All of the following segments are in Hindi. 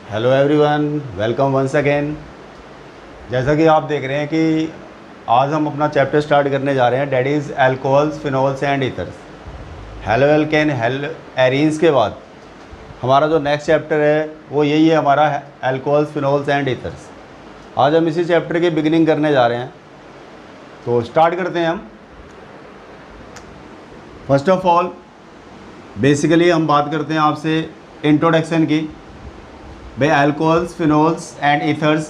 Hello everyone, welcome once again. जैसा कि आप देख रहे हैं कि आज हम अपना चैप्टर स्टार्ट करने जा रहे हैं, that is alcohols, phenols and ethers. Halo alkane, hello arenes के बाद हमारा जो नेक्स्ट चैप्टर है वो यही है हमारा, एल्कोहल्स, फिनोल्स एंड ईथर्स। आज हम इसी चैप्टर की बिगिनिंग करने जा रहे हैं, तो स्टार्ट करते हैं हम। फर्स्ट ऑफ ऑल बेसिकली हम बात करते हैं आपसे इंट्रोडक्शन की। भाई अल्कोहल्स, फिनोल्स एंड ईथर्स,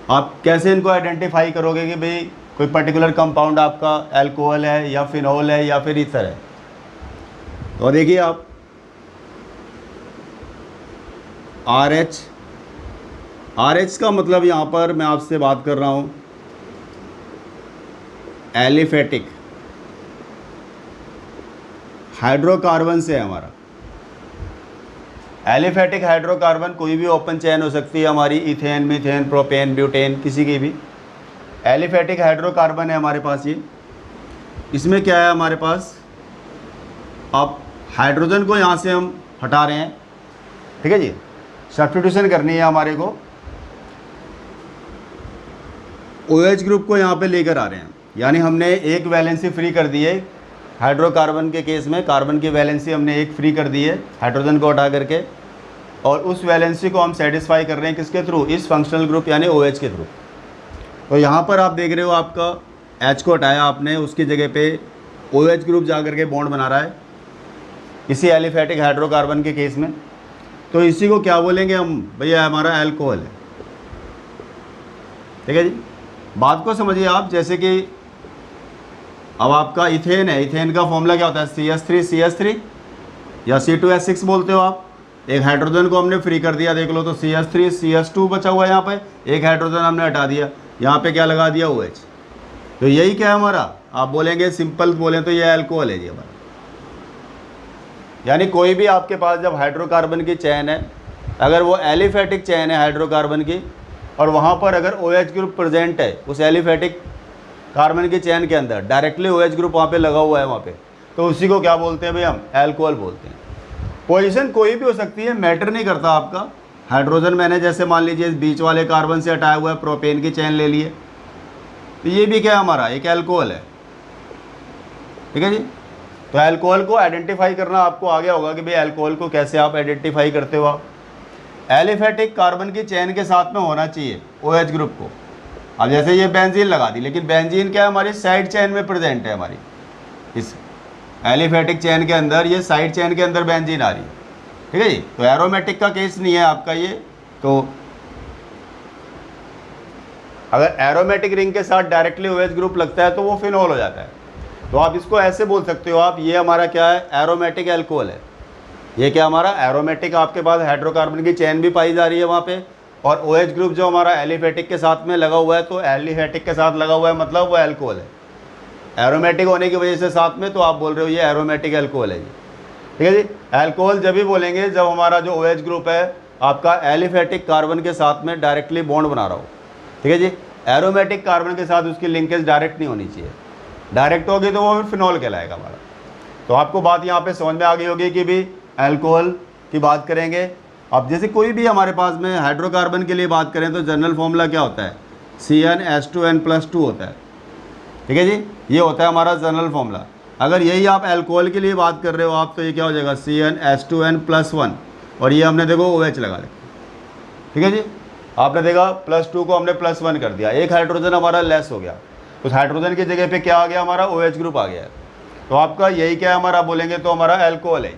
आप कैसे इनको आइडेंटिफाई करोगे कि भाई कोई पर्टिकुलर कंपाउंड आपका अल्कोहल है या फिनोल है या फिर ईथर है। तो देखिए आप, आर एच का मतलब यहाँ पर मैं आपसे बात कर रहा हूँ एलिफेटिक हाइड्रोकार्बन से है हमारा। एलिफेटिक हाइड्रोकार्बन कोई भी ओपन चेन हो सकती है हमारी, इथेन, मीथेन, प्रोपेन, ब्यूटेन, किसी की भी एलिफेटिक हाइड्रोकार्बन है हमारे पास। ये इसमें क्या है हमारे पास, अब हाइड्रोजन को यहाँ से हम हटा रहे हैं, ठीक है जी, सब्स्टिट्यूशन करनी है हमारे को। OH ग्रुप को यहाँ पे लेकर आ रहे हैं, यानी हमने एक वैलेंसी फ्री कर दी है हाइड्रोकार्बन के केस में। कार्बन की वैलेंसी हमने एक फ्री कर दी है हाइड्रोजन को हटा करके, और उस वैलेंसी को हम सेटिस्फाई कर रहे हैं किसके थ्रू, इस फंक्शनल ग्रुप यानी OH के थ्रू। तो यहाँ पर आप देख रहे हो आपका H को हटाया आपने, उसकी जगह पे OH ग्रुप जा करके बॉन्ड बना रहा है इसी एलिफेटिक हाइड्रोकार्बन के केस में। तो इसी को क्या बोलेंगे हम, भैया हमारा अल्कोहल है, ठीक है जी। बात को समझिए आप, जैसे कि अब आपका इथेन है, इथेन का फॉर्मूला क्या होता है, CH3 या C2H6 बोलते हो आप। एक हाइड्रोजन को हमने फ्री कर दिया, देख लो, तो CH3 CH2 बचा हुआ है यहाँ पे, एक हाइड्रोजन हमने हटा दिया, यहाँ पे क्या लगा दिया, OH। तो यही क्या है हमारा, आप बोलेंगे सिंपल बोलें तो ये अल्कोहल है जी हमारा। यानी कोई भी आपके पास जब हाइड्रोकार्बन की चेन है, अगर वो एलिफेटिक चेन है हाइड्रोकार्बन की, और वहाँ पर अगर OH ग्रुप प्रेजेंट है उस एलिफेटिक कार्बन की चेन के अंदर, डायरेक्टली OH ग्रुप वहाँ पे लगा हुआ है वहाँ पे, तो उसी को क्या बोलते हैं भाई, हम अल्कोहल बोलते हैं। पोजीशन कोई भी हो सकती है, मैटर नहीं करता आपका। हाइड्रोजन मैंने जैसे मान लीजिए इस बीच वाले कार्बन से हटाया हुआ है, प्रोपेन की चेन ले लिए, तो ये भी क्या है हमारा, एक अल्कोहल है, ठीक है जी। तो अल्कोहल को आइडेंटिफाई करना आपको आ गया होगा कि भाई अल्कोहल को कैसे आप आइडेंटिफाई करते हो। आप एलिफेटिक कार्बन की चेन के साथ में होना चाहिए OH ग्रुप को। अब जैसे ये बेंजीन लगा दी, लेकिन बेंजीन क्या है, हमारी साइड चेन में प्रेजेंट है, हमारी इस एलिफेटिक चेन के अंदर, ये साइड चेन के अंदर बेंजीन आ रही है, ठीक है जी। तो एरोमेटिक का केस नहीं है आपका ये। तो अगर एरोमेटिक रिंग के साथ डायरेक्टली OH ग्रुप लगता है तो वो फिनोल हो जाता है। तो आप इसको ऐसे बोल सकते हो आप, ये हमारा क्या है, एरोमेटिक अल्कोहल है। ये क्या हमारा एरोमेटिक, आपके पास हाइड्रोकार्बन की चेन भी पाई जा रही है वहाँ पे, और OH ग्रुप जो हमारा एलिफेटिक के साथ में लगा हुआ है, तो एलिफेटिक के साथ लगा हुआ है मतलब वो अल्कोहल है। एरोमेटिक होने की वजह से साथ में, तो आप बोल रहे हो ये एरोमेटिक अल्कोहल है जी, ठीक है जी। अल्कोहल जब भी बोलेंगे जब हमारा जो OH ग्रुप है आपका एलिफेटिक कार्बन के साथ में डायरेक्टली बॉन्ड बना रहा हो, ठीक है जी। एरोमेटिक कार्बन के साथ उसकी लिंकेज डायरेक्ट नहीं होनी चाहिए, डायरेक्ट होगी तो वो फिर फिनोल कहलाएगा हमारा। तो आपको बात यहाँ पे समझ में आ गई होगी कि भी अल्कोहल की बात करेंगे। अब जैसे कोई भी हमारे पास में हाइड्रोकार्बन के लिए बात करें तो जनरल फॉर्मूला क्या होता है, CnH2n+2 होता है, ठीक है जी। ये होता है हमारा जनरल फॉर्मूला। अगर यही आप अल्कोहल के लिए बात कर रहे हो आप, तो ये क्या हो जाएगा, CnH2n+1, और ये हमने देखो OH लगा लिया, ठीक है जी। आपने देखा +2 को हमने +1 कर दिया, एक हाइड्रोजन हमारा लेस हो गया, उस हाइड्रोजन की जगह पे क्या आ गया हमारा, OH ग्रुप आ गया है। तो आपका यही क्या है हमारा, बोलेंगे तो हमारा अल्कोहल है।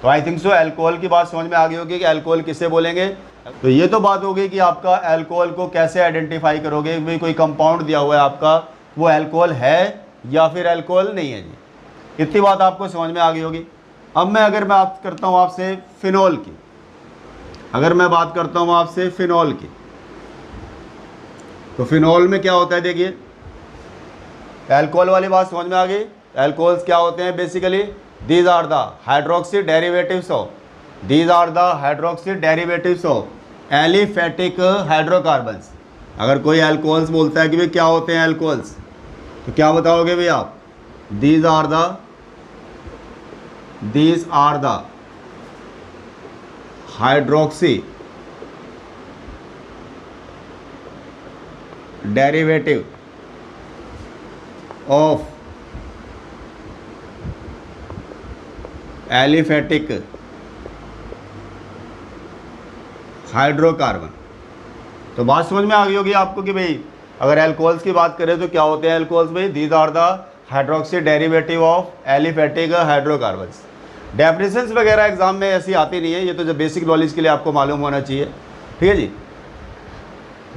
तो आई थिंक सो अल्कोहल की बात समझ में आ गई होगी कि अल्कोहल किसे बोलेंगे। तो ये तो बात हो गई कि आपका अल्कोहल को कैसे आइडेंटिफाई करोगे, भाई कोई कंपाउंड दिया हुआ है आपका, वो अल्कोहल है या फिर अल्कोहल नहीं है जी, इतनी बात आपको समझ में आ गई होगी। अब मैं अगर मैं बात करता हूँ आपसे फिनोल की, अगर मैं बात करता हूँ आपसे फिनोल की, तो फिनोल में क्या होता है, देखिए अल्कोहल वाली बात समझ में आ गई। अल्कोहल्स क्या होते हैं, basically these are the hydroxy derivatives of, these are the hydroxy derivatives of aliphatic hydrocarbons. अगर कोई अल्कोहल्स बोलता है कि भाई क्या होते हैं अल्कोहल्स, तो क्या बताओगे भाई आप, these are the hydroxy derivative of aliphatic hydrocarbon. तो बात समझ में आ गई होगी आपको कि भाई अगर एल्कोहल्स की बात करें तो क्या होते हैं एल्कोहल्स भाई, these are the hydroxy derivative of aliphatic hydrocarbons. Definitions वगैरह एग्जाम में ऐसी आती नहीं है, ये तो जब बेसिक नॉलेज के लिए आपको मालूम होना चाहिए, ठीक है जी।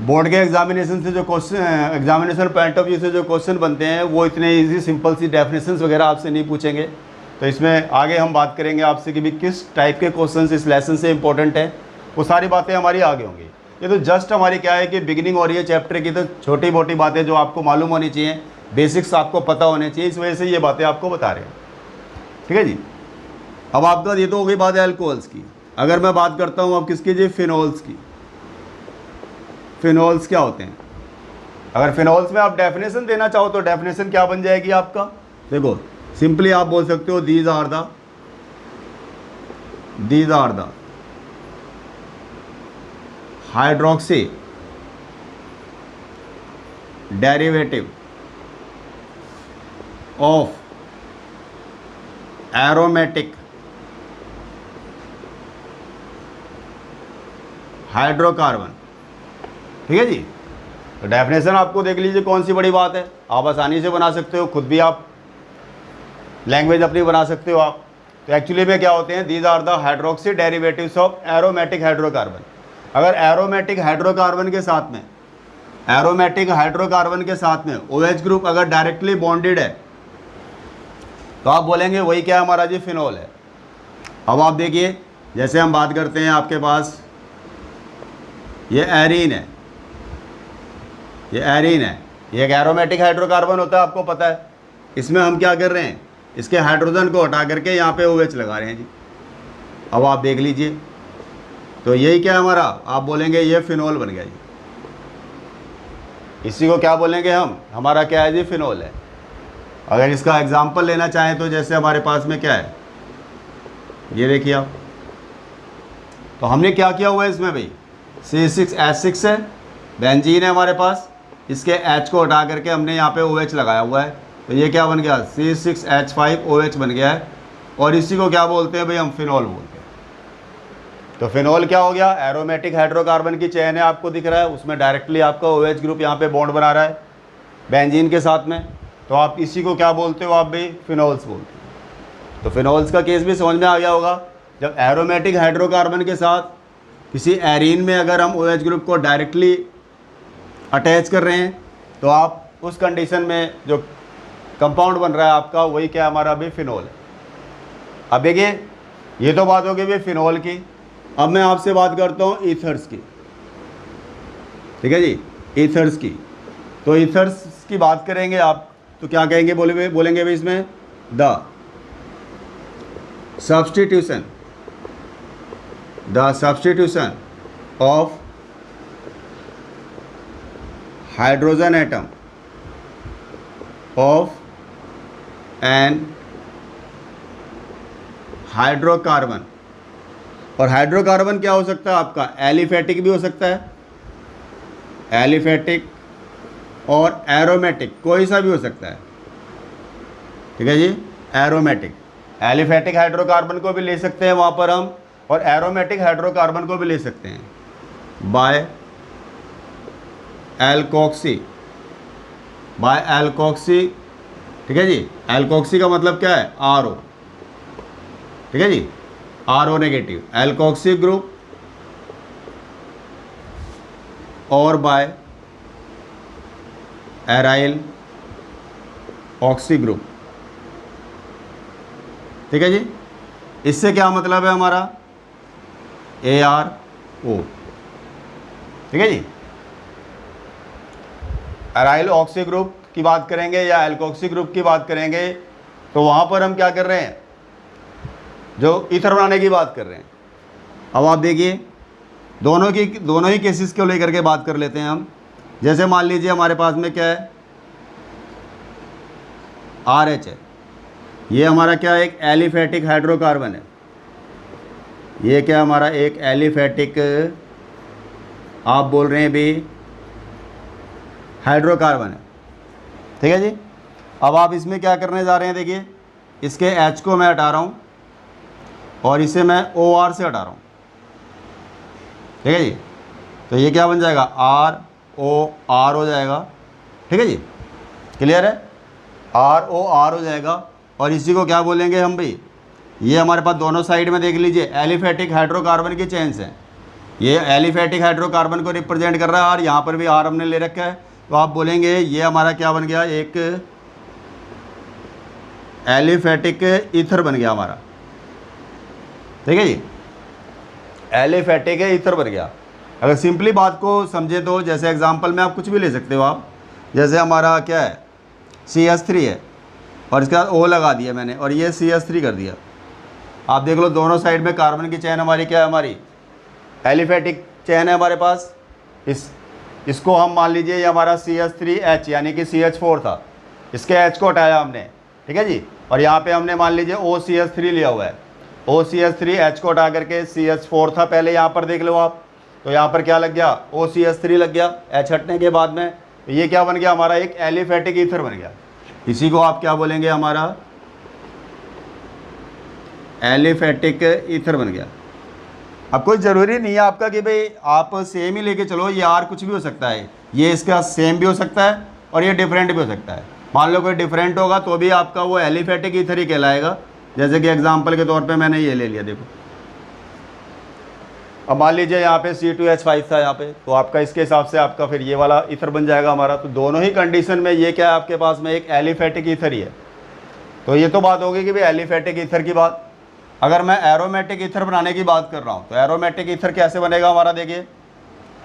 बोर्ड के एग्जामिनेशन से जो question, examination point of view से जो क्वेश्चन बनते हैं वो इतने इजी सिंपल सी डेफिनेशंस वगैरह आपसे नहीं पूछेंगे। तो इसमें आगे हम बात करेंगे आपसे कि भी किस टाइप के क्वेश्चन इस लेसन से इंपॉर्टेंट है, वो सारी बातें हमारी आगे होंगी। ये तो जस्ट हमारी क्या है कि बिगिनिंग और ये चैप्टर की तो छोटी मोटी बातें जो आपको मालूम होनी चाहिए, बेसिक्स आपको पता होने चाहिए, इस वजह से ये बातें आपको बता रहे हैं, ठीक है जी। अब आपका ये तो हो गई बात है अल्कोहल्स की। अगर मैं बात करता हूँ अब किसकी जी, फिनोल्स की। फिनोल्स क्या होते हैं? अगर फिनोल्स में आप डेफिनेशन देना चाहो तो डेफिनेशन क्या बन जाएगी आपका, देखो सिंपली आप बोल सकते हो these are the hydroxy derivative of aromatic hydrocarbon, ठीक है जी। तो डेफिनेशन आपको देख लीजिए कौन सी बड़ी बात है, आप आसानी से बना सकते हो, खुद भी आप लैंग्वेज अपनी बना सकते हो आप। तो एक्चुअली में क्या होते हैं, these are the hydroxy derivatives of aromatic hydrocarbon. अगर एरोमेटिक हाइड्रोकार्बन के साथ में, एरोमेटिक हाइड्रोकार्बन के साथ में OH ग्रुप अगर डायरेक्टली बॉन्डेड है तो आप बोलेंगे वही क्या हमारा जी, फिनोल है। अब आप देखिए जैसे हम बात करते हैं, आपके पास ये एरीन है, ये एरीन है, ये एक एरोमेटिक हाइड्रोकार्बन होता है, आपको पता है। इसमें हम क्या कर रहे हैं, इसके हाइड्रोजन को हटा करके यहाँ पे OH लगा रहे हैं जी। अब आप देख लीजिए तो यही क्या है हमारा, आप बोलेंगे ये फिनोल बन गया जी। इसी को क्या बोलेंगे हम, हमारा क्या है जी, फिनोल है। अगर इसका एग्जाम्पल लेना चाहें तो जैसे हमारे पास में क्या है, ये देखिए आप, तो हमने क्या किया हुआ है इसमें भाई, C6H6 है, बेंजीन है हमारे पास, इसके H को हटा करके हमने यहाँ पे OH लगाया हुआ है, तो ये क्या बन गया, C6H5OH बन गया है। और इसी को क्या बोलते हैं भाई, हम फिनोल बोलते हैं। तो फिनोल क्या हो गया, एरोमेटिक हाइड्रोकार्बन की चेन है, आपको दिख रहा है, उसमें डायरेक्टली आपका OH ग्रुप यहाँ पे बॉन्ड बना रहा है बेंजीन के साथ में, तो आप इसी को क्या बोलते हो आप भाई, फिनोल्स बोलते हो। तो फिनोल्स का केस भी समझ में आ गया होगा, जब एरोमेटिक हाइड्रोकार्बन के साथ किसी एरीन में अगर हम OH ग्रुप को डायरेक्टली अटैच कर रहे हैं तो आप उस कंडीशन में जो कंपाउंड बन रहा है आपका, वही क्या हमारा भी फिनोल है। अब देखिए ये तो बात होगी भाई फिनोल की। अब मैं आपसे बात करता हूँ ईथर्स की, ठीक है जी, ईथर्स की। तो ईथर्स की बात करेंगे आप तो क्या कहेंगे, बोलेंगे भाई इसमें the substitution of hydrogen atom of an hydrocarbon. और हाइड्रोकार्बन क्या हो सकता है आपका, एलिफेटिक भी हो सकता है, एलिफेटिक और एरोमेटिक, कोई सा भी हो सकता है, ठीक है जी। एरोमेटिक, एलिफेटिक हाइड्रोकार्बन को भी ले सकते हैं वहाँ पर हम, और एरोमेटिक हाइड्रोकार्बन को भी ले सकते हैं बाय एल्कोक्सी, ठीक है जी। एल्कोक्सी का मतलब क्या है, RO, ठीक है जी, RO नेगेटिव, एल्कोक्सी ग्रुप, और बाय एराइल ऑक्सी ग्रुप, ठीक है जी। इससे क्या मतलब है हमारा, ARO, ठीक है जी। एराइल ऑक्सी ग्रुप की बात करेंगे या एल्कोक्सी ग्रुप की बात करेंगे तो वहाँ पर हम क्या कर रहे हैं, जो ईथर बनाने की बात कर रहे हैं। अब आप देखिए दोनों ही केसेस को लेकर के बात कर लेते हैं हम। जैसे मान लीजिए हमारे पास में क्या है, RH है, ये हमारा क्या है, एक एलिफेटिक हाइड्रोकार्बन है, ये क्या हमारा एक एलिफेटिक, आप बोल रहे हैं भी हाइड्रोकार्बन है, ठीक है जी। अब आप इसमें क्या करने जा रहे हैं, देखिए इसके H को मैं हटा रहा हूँ और इसे मैं OR से हटा रहा हूँ, ठीक है जी। तो ये क्या बन जाएगा, ROR हो जाएगा, ठीक है जी, क्लियर है, ROR हो जाएगा। और इसी को क्या बोलेंगे हम भाई, ये हमारे पास दोनों साइड में देख लीजिए एलिफेटिक हाइड्रोकार्बन की चेन्स हैं, ये एलिफेटिक हाइड्रोकार्बन को रिप्रेजेंट कर रहा है और यहाँ पर भी R हमने ले रखा है। तो आप बोलेंगे ये हमारा क्या बन गया, एक एलिफेटिक ईथर बन गया हमारा, ठीक है जी, एलिफेटिक ईथर बन गया। अगर सिंपली बात को समझे तो जैसे एग्जांपल में आप कुछ भी ले सकते हो आप, जैसे हमारा क्या है CH3 है और इसके बाद O लगा दिया मैंने और ये CH3 कर दिया। आप देख लो दोनों साइड में कार्बन की चेन हमारी क्या है, हमारी एलिफेटिक चेन है हमारे पास। इसको हम मान लीजिए ये हमारा CH3H यानी कि CH4 था, इसके H को हटाया हमने, ठीक है जी। और यहाँ पे हमने मान लीजिए OCH3 लिया हुआ है, OCH3H को हटा करके CH4 था पहले, यहाँ पर देख लो आप, तो यहाँ पर क्या लग गया, OCH3 लग गया H हटने के बाद में। तो ये क्या बन गया हमारा, एक एलिफेटिक ईथर बन गया। इसी को आप क्या बोलेंगे, हमारा एलिफेटिक ईथर बन गया। अब कोई ज़रूरी नहीं है आपका कि भाई आप सेम ही लेके चलो, ये R कुछ भी हो सकता है, ये इसका सेम भी हो सकता है और ये डिफरेंट भी हो सकता है। मान लो कोई डिफरेंट होगा तो भी आपका वो एलिफेटिक ईथर ही कहलाएगा। जैसे कि एग्जांपल के तौर पे मैंने ये ले लिया, देखो अब मान लीजिए यहाँ पे C2H5 था यहाँ पे, तो आपका इसके हिसाब से आपका फिर ये वाला ईथर बन जाएगा हमारा। तो दोनों ही कंडीशन में ये क्या है आपके पास में एक एलिफेटिक ईथर ही है। तो ये तो बात होगी कि भाई एलिफेटिक ईथर की बात। अगर मैं एरोमेटिक ईथर बनाने की बात कर रहा हूँ तो एरोमेटिक ईथर कैसे बनेगा हमारा, देखिए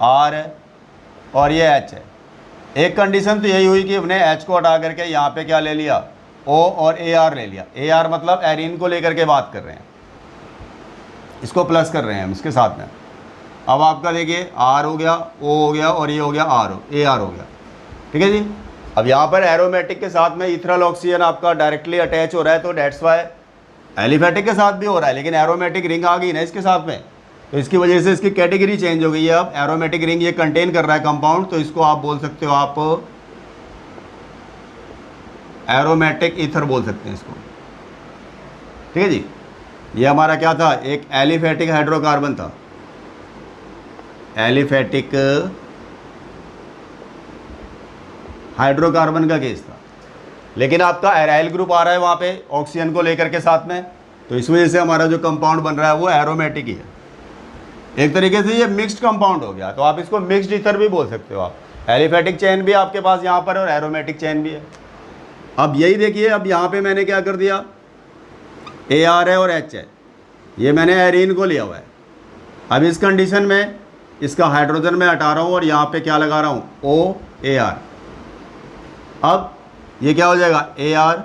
R है और ये H है। एक कंडीशन तो यही हुई कि हमने H को हटा करके यहाँ पे क्या ले लिया, O और AR ले लिया। AR मतलब एरीन को लेकर के बात कर रहे हैं, इसको प्लस कर रहे हैं हम इसके साथ में। अब आपका देखिए R हो गया, O हो गया और ये हो गया AR हो गया, ठीक है जी। अब यहाँ पर एरोमेटिक के साथ में इथरल ऑक्सीजन आपका डायरेक्टली अटैच हो रहा है, तो डेट्स वाई एलिफेटिक के साथ भी हो रहा है, लेकिन एरोमेटिक रिंग आ गई ना इसके साथ में, तो इसकी वजह से इसकी कैटेगरी चेंज हो गई है। अब एरोमेटिक रिंग ये कंटेन कर रहा है कंपाउंड, तो इसको आप बोल सकते हो, आप एरोमेटिक ईथर बोल सकते हैं इसको, ठीक है जी। ये हमारा क्या था, एक एलिफेटिक हाइड्रोकार्बन था, एलिफेटिक हाइड्रोकार्बन का केस था, लेकिन आपका एराइल ग्रुप आ रहा है वहाँ पे ऑक्सीजन को लेकर के साथ में, तो इस वजह से हमारा जो कंपाउंड बन रहा है वो एरोमेटिक ही है। एक तरीके से ये मिक्स्ड कंपाउंड हो गया, तो आप इसको मिक्स्ड ईथर भी बोल सकते हो। आप एलिफेटिक चेन भी आपके पास यहाँ पर और एरोमेटिक चेन भी है। अब यही देखिए, अब यहाँ पे मैंने क्या कर दिया, AR है और H है, ये मैंने एरीन को लिया हुआ है। अब इस कंडीशन में इसका हाइड्रोजन मैं हटा रहा हूँ और यहाँ पे क्या लगा रहा हूँ, OAR। अब ये क्या हो जाएगा, AR,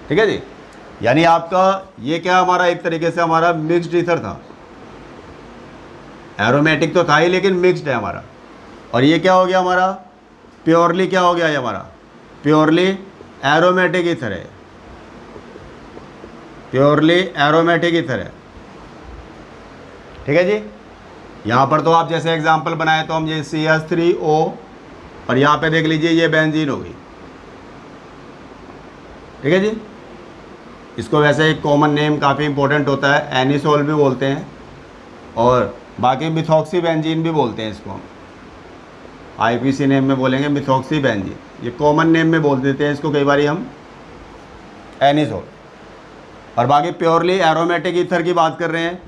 ठीक है जी। यानी आपका ये क्या हमारा एक तरीके से हमारा मिक्स्ड ईथर था, एरोमेटिक तो था ही लेकिन मिक्स्ड है हमारा। और ये क्या हो गया हमारा, प्योरली क्या हो गया, ये हमारा प्योरली एरोमेटिक ईथर है, प्योरली एरोमेटिक ईथर है, ठीक है जी। यहाँ पर तो आप जैसे एग्जांपल बनाए तो हम ये CH3O और यहाँ पे देख लीजिए ये बेंजीन हो गई, ठीक है जी। इसको वैसे एक कॉमन नेम काफ़ी इंपॉर्टेंट होता है, एनिसोल भी बोलते हैं और बाकी मिथॉक्सी बेंजीन भी बोलते हैं इसको हम, IPC नेम में बोलेंगे मिथॉक्सी बेंजीन, ये कॉमन नेम में बोल देते हैं इसको कई बार हम एनिसोल। और बाकी प्योरली एरोमेटिक ईथर की बात कर रहे हैं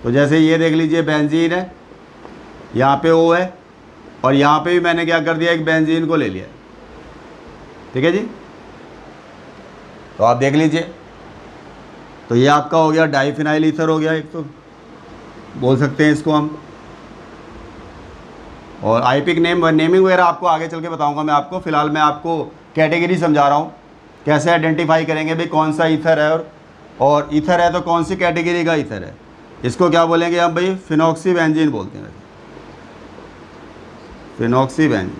तो जैसे ये देख लीजिए बेंजीन है, यहाँ पे O है और यहाँ पे भी मैंने क्या कर दिया, एक बेंजीन को ले लिया, ठीक है जी। तो आप देख लीजिए, तो ये आपका हो गया डाइफिनाइल ईथर हो गया, एक तो बोल सकते हैं इसको हम। और आईपिक नेमिंग वगैरह आपको आगे चल के बताऊंगा मैं आपको, फिलहाल मैं आपको कैटेगरी समझा रहा हूँ कैसे आइडेंटिफाई करेंगे भाई कौन सा ईथर है, और ईथर है तो कौन सी कैटेगरी का ईथर है। इसको क्या बोलेंगे हम भाई, फिनॉक्सी बेंजीन बोलते हैं, फिनॉक्सी बेंजीन।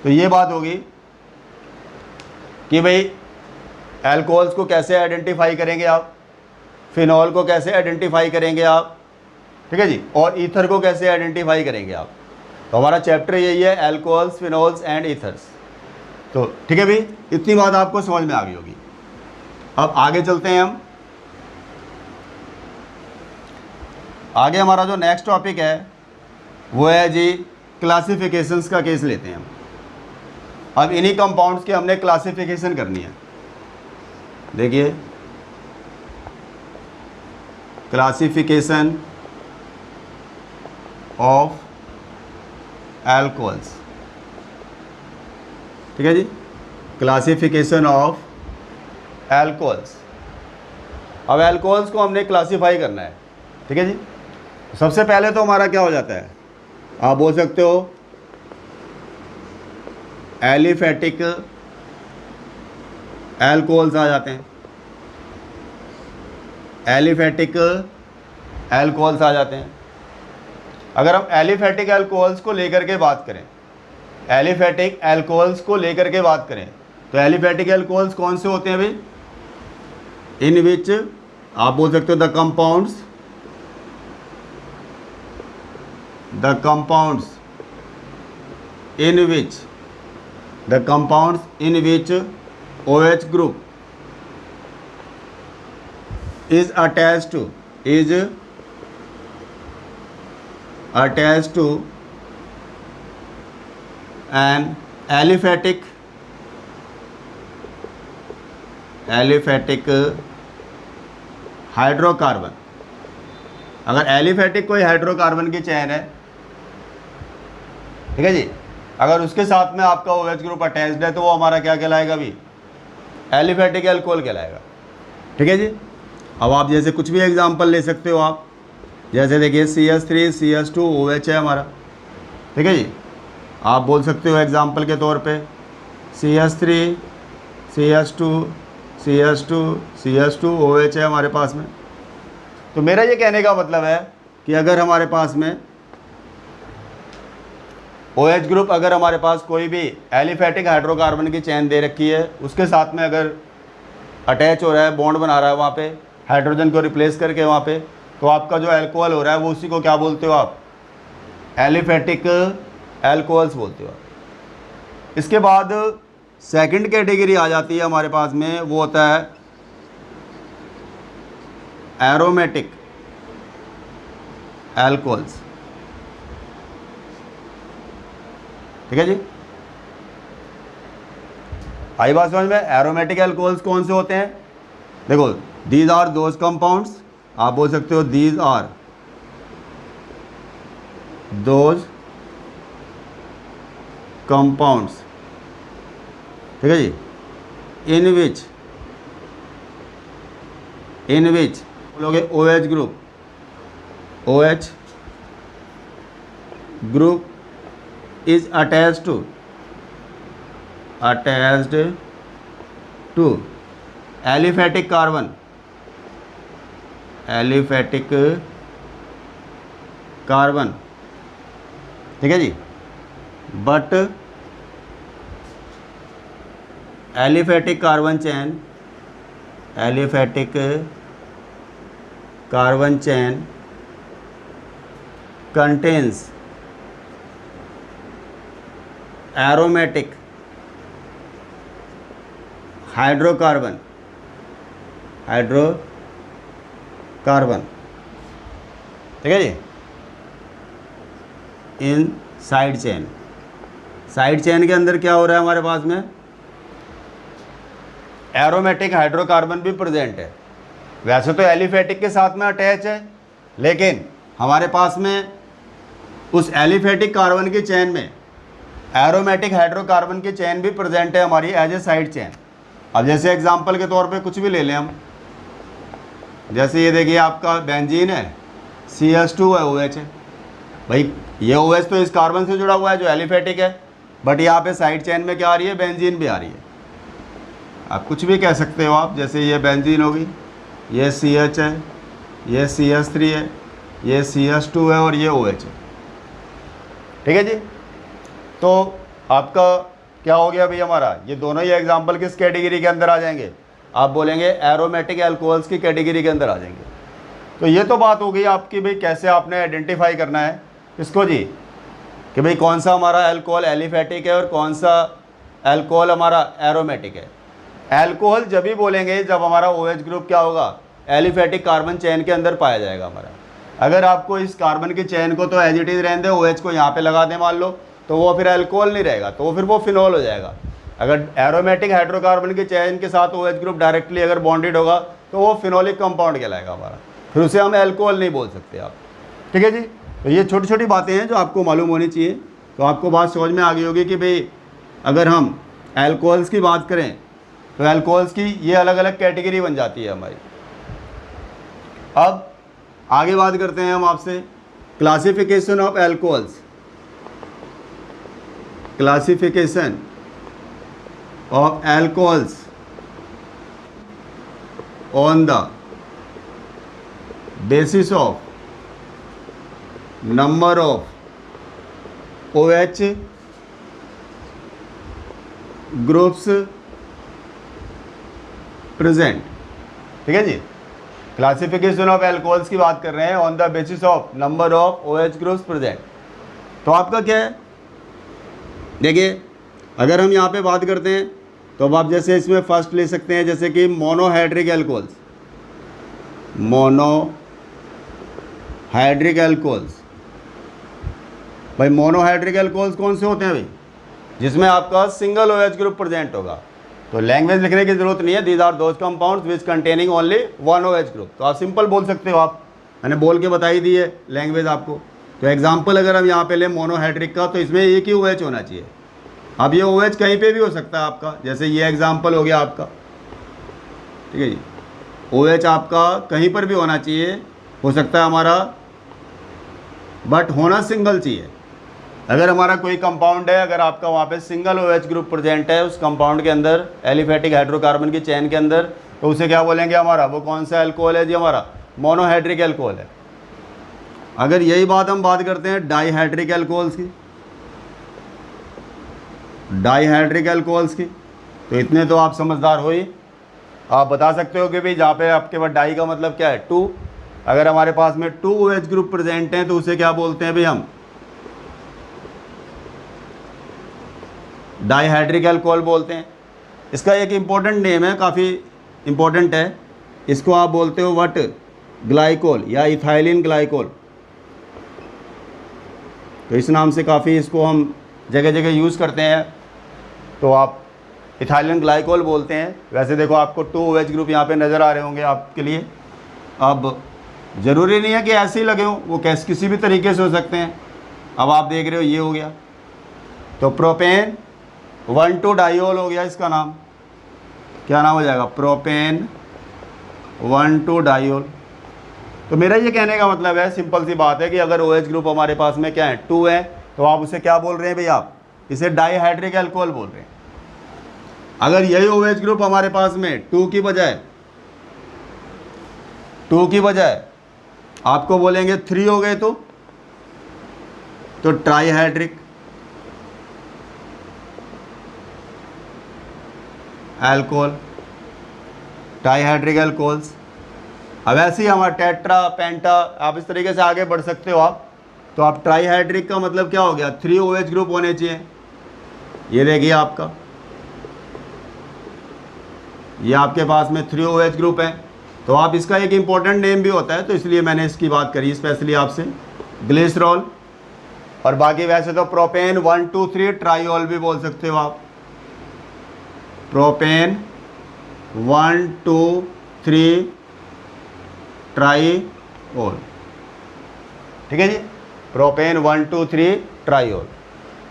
तो ये बात होगी कि भाई एल्कोहल्स को कैसे आइडेंटिफाई करेंगे आप, फिनॉल को कैसे आइडेंटिफाई करेंगे आप, ठीक है जी, और ईथर को कैसे आइडेंटिफाई करेंगे आप। तो हमारा चैप्टर यही है, एल्कोहल्स, फिनॉल्स एंड ईथर्स। तो ठीक है भाई, इतनी बात आपको समझ में आ गई होगी। अब आगे चलते हैं हम। आगे हमारा जो नेक्स्ट टॉपिक है वो है जी क्लासिफिकेशंस का केस लेते हैं हम। अब इन्हीं कंपाउंड्स की हमने क्लासिफिकेशन करनी है। देखिए, क्लासिफिकेशन ऑफ एल्कोहल्स, ठीक है जी, क्लासिफिकेशन ऑफ एल्कोहल्स। अब एल्कोहल्स को हमने क्लासीफाई करना है, ठीक है जी। सबसे पहले तो हमारा क्या हो जाता है, आप बोल सकते हो एलिफेटिक एल्कोहल्स आ जाते हैं, एलिफेटिक एल्कोहल्स आ जाते हैं। अगर हम एलिफेटिक एल्कोहल्स को लेकर के बात करें, एलिफेटिक एल्कोहल्स को लेकर के बात करें, तो एलिफेटिक एल्कोहल्स कौन से होते हैं भाई, इन विच आप बोल सकते हो the compounds in which OH group is attached to an aliphatic hydrocarbon. अगर एलिफेटिक कोई हाइड्रोकार्बन की चेन है, ठीक है जी, अगर उसके साथ में आपका OH ग्रुप अटैच्ड है तो वो हमारा क्या कहलाएगा भी, एलिफेटिक एल्कोहल कहलाएगा, ठीक है जी। अब आप जैसे कुछ भी एग्जांपल ले सकते हो आप, जैसे देखिए CH3 CH2 OH है हमारा, ठीक है जी। आप बोल सकते हो एग्जांपल के तौर पे CH3 CH2 CH2 CH2 OH है हमारे पास में। तो मेरा ये कहने का मतलब है कि अगर हमारे पास में OH ग्रुप, अगर हमारे पास कोई भी एलिफेटिक हाइड्रोकार्बन की चेन दे रखी है, उसके साथ में अगर अटैच हो रहा है, बॉन्ड बना रहा है वहाँ पे, हाइड्रोजन को रिप्लेस करके वहाँ पे, तो आपका जो एल्कोहल हो रहा है वो उसी को क्या बोलते हो आप, एलिफेटिक एल्कोहल्स बोलते हो। इसके बाद सेकंड कैटेगरी आ जाती है हमारे पास में, वो होता है एरोमेटिक एल्कोहल्स, ठीक है जी। आई बात समझ में। एरोमेटिक एल्कोहल्स कौन से होते हैं, देखो, दीज आर दोज कंपाउंड्स, आप बोल सकते हो दीज आर दोज कंपाउंड्स, ठीक है जी, इन विच बोलोगे OH group is attached to aliphatic carbon, ठीक है जी। But aliphatic carbon chain contains aromatic hydrocarbon, ठीक है जी, इन साइड चेन के अंदर क्या हो रहा है हमारे पास में, एरोमेटिक हाइड्रोकार्बन भी प्रेजेंट है। वैसे तो एलिफेटिक के साथ में अटैच है, लेकिन हमारे पास में उस एलिफेटिक कार्बन की चेन में एरोमेटिक हाइड्रोकार्बन की चेन भी प्रेजेंट है हमारी एज ए साइड चेन। अब जैसे एग्जांपल के तौर पे कुछ भी ले लें हम, जैसे ये देखिए आपका बेंजीन है, CH2 है, OH है, भाई ये OH तो इस कार्बन से जुड़ा हुआ है जो एलिफेटिक है, बट यहाँ पे साइड चेन में क्या आ रही है, बेंजीन भी आ रही है। आप कुछ भी कह सकते हो आप, जैसे ये बेंजीन होगी, ये CH है, ये CH3 है, ये CH2 है और ये OH है, ठीक है जी। तो आपका क्या हो गया भाई, हमारा ये दोनों ही एग्जाम्पल किस कैटेगरी के अंदर आ जाएंगे, आप बोलेंगे एरोमेटिक एल्कोहल्स की कैटेगरी के अंदर आ जाएंगे। तो ये तो बात हो गई आपकी भाई कैसे आपने आइडेंटिफाई करना है इसको जी, कि भाई कौन सा हमारा एल्कोहल एलिफैटिक है और कौन सा एल्कोहल हमारा एरोमेटिक है। एल्कोहल जब भी बोलेंगे जब हमारा OH ग्रुप क्या होगा, एलिफैटिक कार्बन चेन के अंदर पाया जाएगा हमारा। अगर आपको इस कार्बन की चेन को तो एज इट इज़ रहने दें, OH को यहाँ पे लगा दें मान लो, तो वो फिर एल्कोहल नहीं रहेगा, तो फिर वो फिनॉल हो जाएगा। अगर एरोमेटिक हाइड्रोकार्बन की चेन के साथ OH ग्रुप डायरेक्टली अगर बॉन्डेड होगा तो वो फिनोलिक कंपाउंड कहलाएगा हमारा, फिर उसे हम एल्कोहल नहीं बोल सकते आप। ठीक है जी। तो ये छोटी छोटी बातें हैं जो आपको मालूम होनी चाहिए। तो आपको बात समझ में आ गई होगी कि भाई अगर हम एल्कोहल्स की बात करें तो एल्कोहल्स की ये अलग अलग कैटेगरी बन जाती है हमारी। अब आगे बात करते हैं हम आपसे classification of alcohols. Classification of alcohols on the basis of number of OH groups present. ठीक है जी। क्लासिफिकेशन ऑफ एल्कोहल्स की बात कर रहे हैं on the basis of number of OH groups present. तो आपका क्या है, देखिए अगर हम यहाँ पे बात करते हैं तो अब आप जैसे इसमें फर्स्ट ले सकते हैं जैसे कि मोनोहाइड्रिक एल्कोहल्स। मोनोहाइड्रिक एल्कोहल्स, भाई मोनोहाइड्रिक एल्कोहल्स कौन से होते हैं भाई, जिसमें आपका सिंगल OH ग्रुप प्रेजेंट होगा। तो लैंग्वेज लिखने की जरूरत नहीं है, these are those compounds which containing only one OH group. तो आप सिंपल बोल सकते हो, आप मैंने बोल के बताई दी है लैंग्वेज आपको। तो एग्जांपल अगर हम यहाँ पे लें मोनोहाइड्रिक का, तो इसमें एक ही OH होना चाहिए। अब ये OH कहीं पे भी हो सकता है आपका, जैसे ये एग्जांपल हो गया आपका। ठीक है जी, OH आपका कहीं पर भी होना चाहिए, हो सकता है हमारा, बट होना सिंगल चाहिए। अगर हमारा कोई कंपाउंड है, अगर आपका वहाँ पे सिंगल OH ग्रुप प्रेजेंट है उस कंपाउंड के अंदर, एलिफैटिक हाइड्रोकार्बन की चेन के अंदर, तो उसे क्या बोलेंगे हमारा, वो कौन सा एल्कोहल है जी, हमारा मोनोहाइड्रिक एल्कोहल है। अगर यही बात हम बात करते हैं डाईहाइड्रिक एल्कोहल्स की, डाईहाइड्रिक एल्कोहल्स की, तो इतने तो आप समझदार हो ही, आप बता सकते हो कि भाई जहाँ पे आपके पास डाई का मतलब क्या है, 2। अगर हमारे पास में 2 OH ग्रुप प्रेजेंट हैं तो उसे क्या बोलते हैं भाई, हम डाईहाइड्रिक एल्कोहल बोलते हैं। इसका एक इम्पोर्टेंट नेम है, काफ़ी इम्पोर्टेंट है, इसको आप बोलते हो वट, ग्लाइकोल या इथाइलिन ग्लाइकोल। तो इस नाम से काफ़ी इसको हम जगह जगह यूज़ करते हैं, तो आप इथाइलिन ग्लाइकोल बोलते हैं। वैसे देखो आपको 2 OH ग्रुप यहाँ पे नज़र आ रहे होंगे आपके लिए। अब ज़रूरी नहीं है कि ऐसे ही लगे हों, वो कैसे किसी भी तरीके से हो सकते हैं। अब आप देख रहे हो ये हो गया, तो प्रोपेन 1,2 डाइओल हो गया, इसका नाम क्या नाम हो जाएगा, प्रोपेन 1,2 डाइओल। तो मेरा ये कहने का मतलब है, सिंपल सी बात है कि अगर OH ग्रुप हमारे पास में क्या है, 2 है, तो आप उसे क्या बोल रहे हैं भाई, आप इसे डाईहाइड्रिक एल्कोहल बोल रहे हैं। अगर यही OH ग्रुप हमारे पास में 2 की बजाय आपको बोलेंगे 3 हो गए, तो ट्राईहाइड्रिक एल्कोहल, ट्राईहाइड्रिक एल्कोहल्स। अब ऐसे ही हमारा टेट्रा, पेंटा, आप इस तरीके से आगे बढ़ सकते हो आप। तो आप ट्राईहाइड्रिक का मतलब क्या हो गया, 3 OH ग्रुप होने चाहिए। ये देखिए आपका, ये आपके पास में 3 OH ग्रुप है। तो आप इसका एक इम्पॉर्टेंट नेम भी होता है, तो इसलिए मैंने इसकी बात करी स्पेशली आपसे, ग्लिसरॉल। और बाकी वैसे तो प्रोपेन 1, 2, 3 ट्राइओल भी बोल सकते हो आप, प्रोपेन 1, 2, 3 ट्राइओल। ठीक है जी, प्रोपेन 1, 2, 3 ट्राइओल।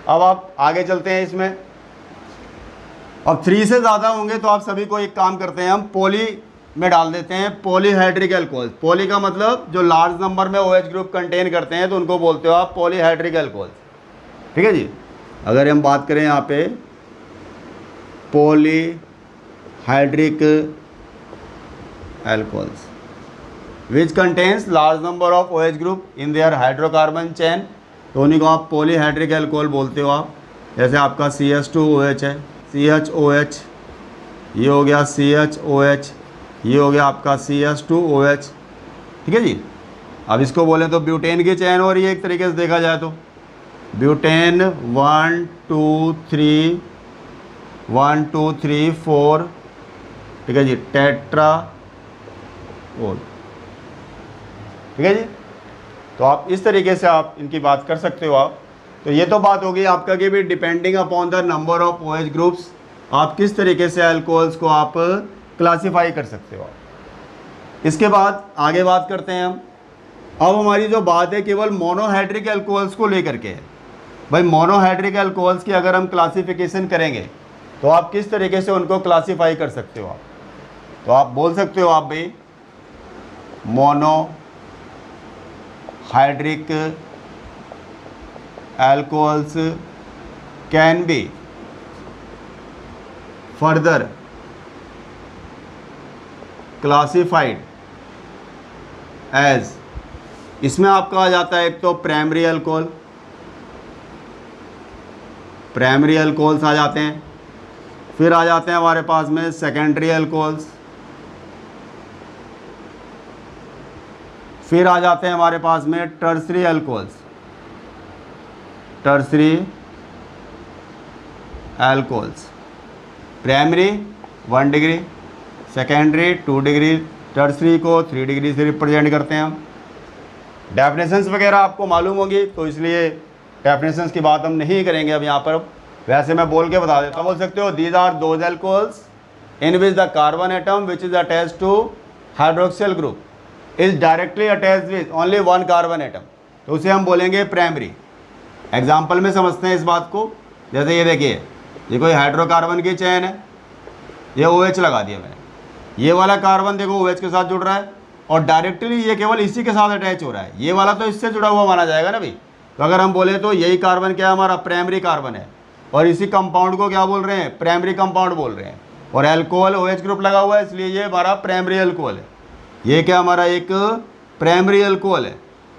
अब आप आगे चलते हैं इसमें। अब 3 से ज़्यादा होंगे तो आप सभी को एक काम करते हैं, हम पॉली में डाल देते हैं, पॉलीहाइड्रिक एल्कोहल। पॉली का मतलब जो लार्ज नंबर में OH ग्रुप कंटेन करते हैं, तो उनको बोलते हो आप पॉलीहाइड्रिक एल्कोहल। ठीक है जी। अगर हम बात करें यहाँ पे polyhydric alcohols which contains large number of OH group in their hydrocarbon chain, तो उन्हीं को आप पॉलीहाइड्रिक एल्कोहल बोलते हो आप। जैसे आपका CH2OH है, CHOH, ये हो गया CHOH, ये हो गया आपका CS2OH, ठीक है जी। अब इसको बोलें तो ब्यूटेन की चैन हो रही है एक तरीके से देखा जाए तो, ब्यूटेन 1 2 3 1 2 3 4, ठीक है जी, टेट्रा और, ठीक है जी। तो आप इस तरीके से आप इनकी बात कर सकते हो आप। तो ये तो बात होगी आपका कि भी depending upon the number of OH groups आप किस तरीके से अल्कोहल्स को आप क्लासीफाई कर सकते हो। इसके बाद आगे बात करते हैं हम। अब हमारी जो बात है केवल मोनोहाइड्रिक अल्कोहल्स को लेकर के है। भाई मोनोहाइड्रिक अल्कोहल्स की अगर हम क्लासिफिकेशन करेंगे तो आप किस तरीके से उनको क्लासीफाई कर सकते हो आप। तो आप बोल सकते हो आप भाई monohydric alcohols can be further classified as, इसमें आपका आ जाता है एक तो प्राइमरी अल्कोहल, प्राइमरी अल्कोहल्स आ जाते हैं, फिर आ जाते हैं हमारे पास में सेकेंडरी अल्कोहल्स, फिर आ जाते हैं हमारे पास में tertiary alcohols, tertiary alcohols. Primary 1 degree, secondary 2 degree, tertiary को 3 डिग्री से रिप्रेजेंट करते हैं हम। डेफिनेशंस वगैरह आपको मालूम होगी तो इसलिए डेफिनेशंस की बात हम नहीं करेंगे अब यहाँ पर। वैसे मैं बोल के बता देता हूँ, बोल सकते हो these are those alcohols in which the carbon atom which is attached to hydroxyl group is directly attached with only 1 carbon atom, तो उसे हम बोलेंगे प्राइमरी। एग्जाम्पल में समझते हैं इस बात को। जैसे ये देखिए, ये कोई हाइड्रोकार्बन की चैन है, ये OH लगा दिया मैंने, ये वाला कार्बन देखो OH के साथ जुड़ रहा है और डायरेक्टली ये केवल इसी के साथ अटैच हो रहा है, ये वाला तो इससे जुड़ा हुआ माना जाएगा ना भाई। तो अगर हम बोले तो यही कार्बन क्या है हमारा प्राइमरी कार्बन है और इसी कंपाउंड को क्या बोल रहे हैं, प्राइमरी कंपाउंड बोल रहे हैं। और अल्कोहल OH ग्रुप लगा हुआ है इसलिए ये हमारा प्राइमरी अल्कोहल है। ये क्या हमारा एक प्राइमरी अल्कोहल है।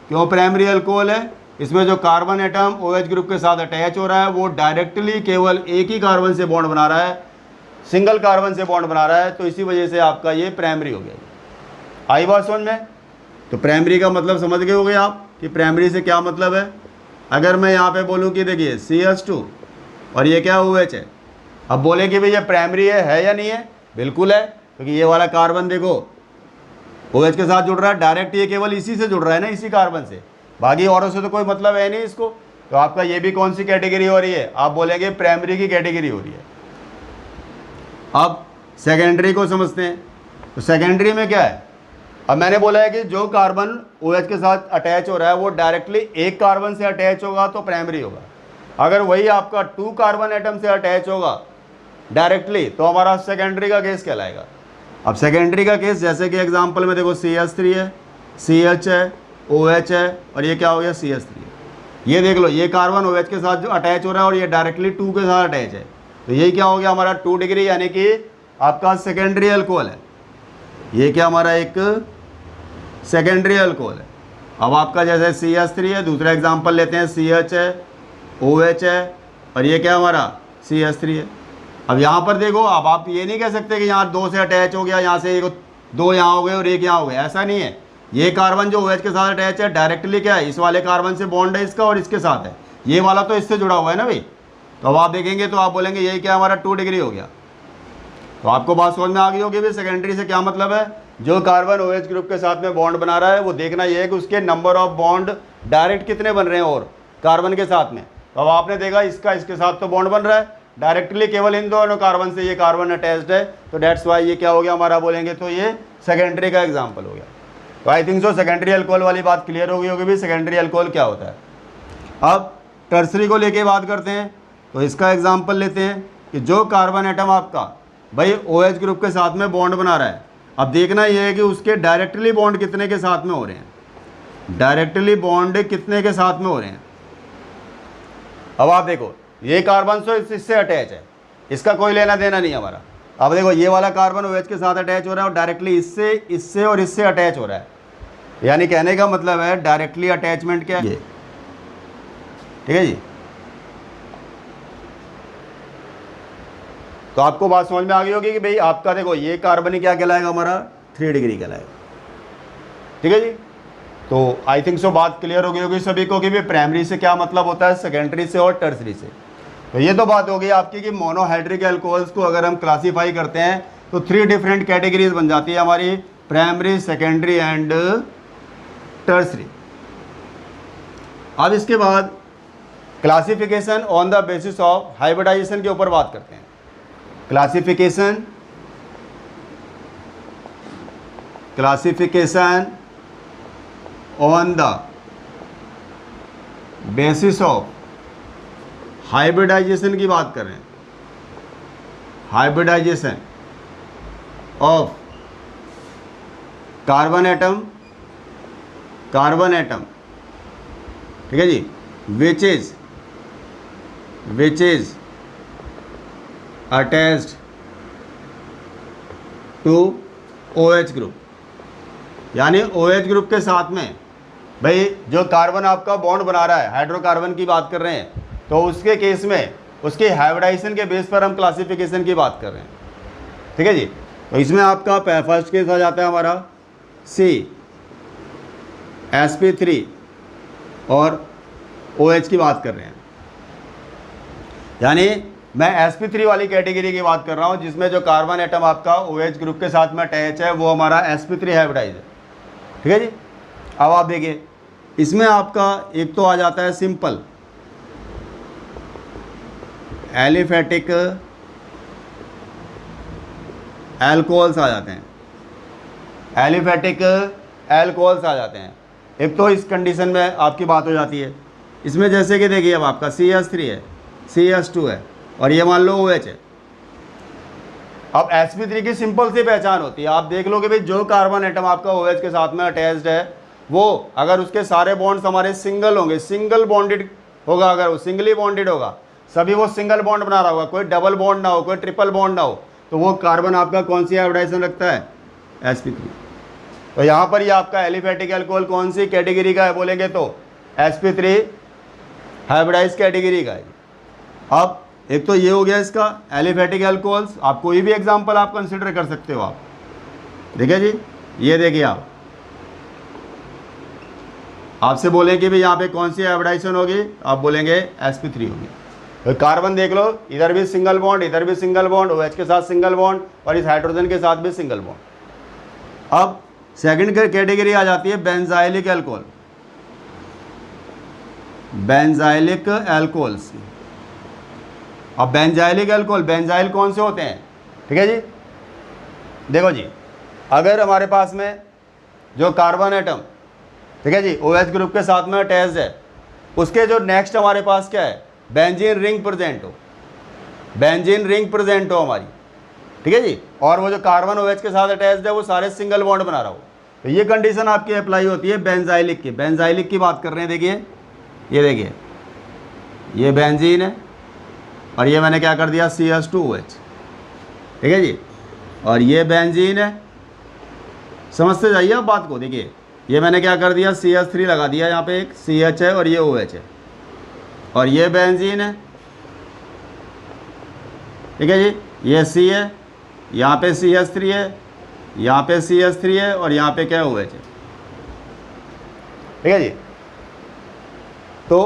क्यों प्राइमरी अल्कोहल है? इसमें जो कार्बन एटम OH ग्रुप के साथ अटैच हो रहा है वो डायरेक्टली केवल एक ही कार्बन से बॉन्ड बना रहा है, सिंगल कार्बन से बॉन्ड बना रहा है, तो इसी वजह से आपका ये प्राइमरी हो गया। आई बात समझ में? तो प्राइमरी का मतलब समझ गए होगे आप कि प्राइमरी से क्या मतलब है। अगर मैं यहाँ पे बोलूँ कि देखिए CH2 और ये क्या OH है, अब बोले कि भाई ये प्राइमरी है या नहीं है? बिल्कुल है, क्योंकि ये वाला कार्बन देखो OH के साथ जुड़ रहा है, डायरेक्ट ये केवल इसी से जुड़ रहा है ना, इसी कार्बन से, बाकी औरों से तो कोई मतलब है नहीं इसको। तो आपका ये भी कौन सी कैटेगरी हो रही है? आप बोलेंगे प्राइमरी की कैटेगरी हो रही है। अब सेकेंडरी को समझते हैं। तो सेकेंडरी में क्या है? अब मैंने बोला है कि जो कार्बन OH के साथ अटैच हो रहा है वो डायरेक्टली एक कार्बन से अटैच होगा तो प्राइमरी होगा। अगर वही आपका 2 कार्बन एटम से अटैच होगा डायरेक्टली तो हमारा सेकेंडरी का केस कहलाएगा। अब सेकेंडरी का केस जैसे कि एग्जांपल में देखो CH3 है, CH है, OH है और ये क्या हो गया CH3 है। ये देख लो, ये कार्बन OH के साथ जो अटैच हो रहा है और ये डायरेक्टली 2 के साथ अटैच है, तो ये क्या हो गया हमारा 2 डिग्री, यानी कि आपका सेकेंडरी अल्कोहल है। ये क्या हमारा एक सेकेंडरी अल्कोहल है। अब आपका जैसे CH3 है, दूसरा एग्जांपल लेते हैं, CH है, OH है और ये क्या हमारा CH3 है। अब यहाँ पर देखो, अब आप ये नहीं कह सकते कि यहाँ 2 से अटैच हो गया, यहाँ से 2 यहाँ हो गए और 1 यहाँ हो गया, ऐसा नहीं है। ये कार्बन जो OH के साथ अटैच है डायरेक्टली क्या है, इस वाले कार्बन से बॉन्ड है इसका और इसके साथ है, ये वाला तो इससे जुड़ा हुआ है ना भाई। तो अब आप देखेंगे तो आप बोलेंगे यही क्या हमारा 2 डिग्री हो गया। तो आपको बात समझ में आ गई होगी भाई सेकेंडरी से क्या मतलब है। जो कार्बन OH ग्रुप के साथ में बॉन्ड बना रहा है वो देखना ये है कि उसके नंबर ऑफ बॉन्ड डायरेक्ट कितने बन रहे हैं और कार्बन के साथ में। तो अब आपने देखा इसका इसके साथ तो बॉन्ड बन रहा है डायरेक्टली, केवल इन दोनों कार्बन से ये कार्बन अटैच्ड है, तो डेट्स वाई ये क्या हो गया हमारा, बोलेंगे तो ये सेकेंडरी का एग्जाम्पल हो गया। तो I think so secondary alcohol वाली बात क्लियर हो गई होगी भी सेकेंडरी अल्कोहल क्या होता है। अब टर्सरी को लेके बात करते हैं। तो इसका एग्जाम्पल लेते हैं कि जो कार्बन एटम आपका भाई OH ग्रुप के साथ में बॉन्ड बना रहा है, अब देखना यह है कि उसके डायरेक्टली बॉन्ड कितने के साथ में हो रहे हैं, डायरेक्टली बॉन्ड कितने के साथ में हो रहे हैं। अब आप देखो ये कार्बन तो इससे अटैच है, इसका कोई लेना देना नहीं हमारा। अब देखो ये वाला कार्बन OH के साथ अटैच हो रहा है और डायरेक्टली इससे इससे और इससे अटैच हो रहा है, यानी कहने का मतलब है डायरेक्टली अटैचमेंट क्या है, ठीक है जी। तो आपको बात समझ में आ गई होगी कि भाई आपका देखो ये कार्बन क्या कहलाएगा, हमारा 3 डिग्री कहलाएगा। ठीक है जी। तो आई थिंक सो बात क्लियर हो गई होगी सभी को कि भाई प्राइमरी से क्या मतलब होता है, सेकेंडरी से और टर्सरी से। तो ये तो बात हो गई आपकी कि मोनोहाइड्रिक एल्कोहल्स को अगर हम क्लासीफाई करते हैं तो 3 डिफरेंट कैटेगरीज बन जाती है हमारी, प्राइमरी, सेकेंडरी एंड टर्सरी। अब इसके बाद classification on the basis of hybridisation के ऊपर बात करते हैं। Classification on the basis of hybridisation की बात कर रहे हैं, हाइब्रिडाइजेशन ऑफ कार्बन एटम, ठीक है जी, which is attached to OH group. यानी OH ग्रुप के साथ में भाई जो कार्बन आपका बॉन्ड बना रहा है, हाइड्रोकार्बन की बात कर रहे हैं, तो उसके केस में उसके हाइब्रिडाइजेशन के बेस पर हम क्लासिफिकेशन की बात कर रहे हैं। ठीक है जी। तो इसमें आपका फर्स्ट केस आ जाता है हमारा sp3 और OH की बात कर रहे हैं। यानी मैं sp3 वाली कैटेगरी की बात कर रहा हूँ जिसमें जो कार्बन एटम आपका OH ग्रुप के साथ में अटैच है वो हमारा sp3 हाइब्रिडाइज है। ठीक है जी। अब आप देखिए इसमें आपका एक तो आ जाता है सिंपल एलिफेटिक एल्कोहल्स आ जाते हैं, एलिफेटिक एल्कोहल्स आ जाते हैं। एक तो इस कंडीशन में आपकी बात हो जाती है। इसमें जैसे कि देखिए अब आपका CH3 है, CH2 है और ये मान लो OH है। अब sp3 की सिंपल सी पहचान होती है, आप देख लो कि भाई जो कार्बन एटम आपका OH के साथ में अटैच्ड है वो अगर उसके सारे बॉन्ड्स हमारे सिंगल होंगे, सिंगल बॉन्डेड होगा, अगर वो सिंगली बॉन्डेड होगा, सभी वो सिंगल बॉन्ड बना रहा होगा, कोई डबल बॉन्ड ना हो, कोई ट्रिपल बॉन्ड ना हो, तो वो कार्बन आपका कौन सी हाइब्रिडाइजेशन रखता है, sp3। तो यहाँ पर ये आपका एलिफेटिक एल्कोहल कौन सी कैटेगरी का है बोलेंगे तो sp3 हाइब्रिडाइज कैटेगरी का है। अब एक तो ये हो गया इसका एलिफेटिक एल्कोहल्स। आप कोई भी एग्जांपल आप कंसिडर कर सकते हो। आप देखिए जी, ये देखिए आपसे बोले कि भाई यहाँ पे कौन सी हाइब्रिडाइजेशन होगी, आप बोलेंगे sp3 होगी। तो कार्बन देख लो, इधर भी सिंगल बॉन्ड, इधर भी सिंगल बॉन्ड, OH के साथ सिंगल बॉन्ड और इस हाइड्रोजन के साथ भी सिंगल बॉन्ड। अब सेकंड कैटेगरी आ जाती है बेंजाइलिक एल्कोहल, बेंजाइलिक एल्कोहल्स। अब बेंजाइलिक एल्कोहल, बेंजाइल कौन से होते हैं, ठीक है जी। देखो जी, अगर हमारे पास में जो कार्बन एटम, ठीक है जी, OH ग्रुप के साथ में अटैच्ड है, उसके जो नेक्स्ट हमारे पास क्या है, बेंजीन रिंग प्रेजेंट हो, बेंजीन रिंग प्रेजेंट हो हमारी, ठीक है जी, और वो जो कार्बन OH के साथ अटैच्ड है वो सारे सिंगल बॉन्ड बना रहा हो, तो ये कंडीशन आपकी अप्लाई होती है बेंजाइलिक की। बेंजाइलिक की बात कर रहे हैं, देखिए ये देखिए, ये बेंजीन है और ये मैंने क्या कर दिया CH2OH, ठीक है जी, और ये बेंजीन है। समझते जाइए आप बात को। देखिए ये मैंने क्या कर दिया, CH3 लगा दिया, यहाँ पे एक CH है और ये OH है और ये बेंजीन है, ठीक है जी, ये C है, यहाँ पे CH3 है, यहाँ पे CH3 है और यहाँ पे क्या है, OH है, ठीक है जी। तो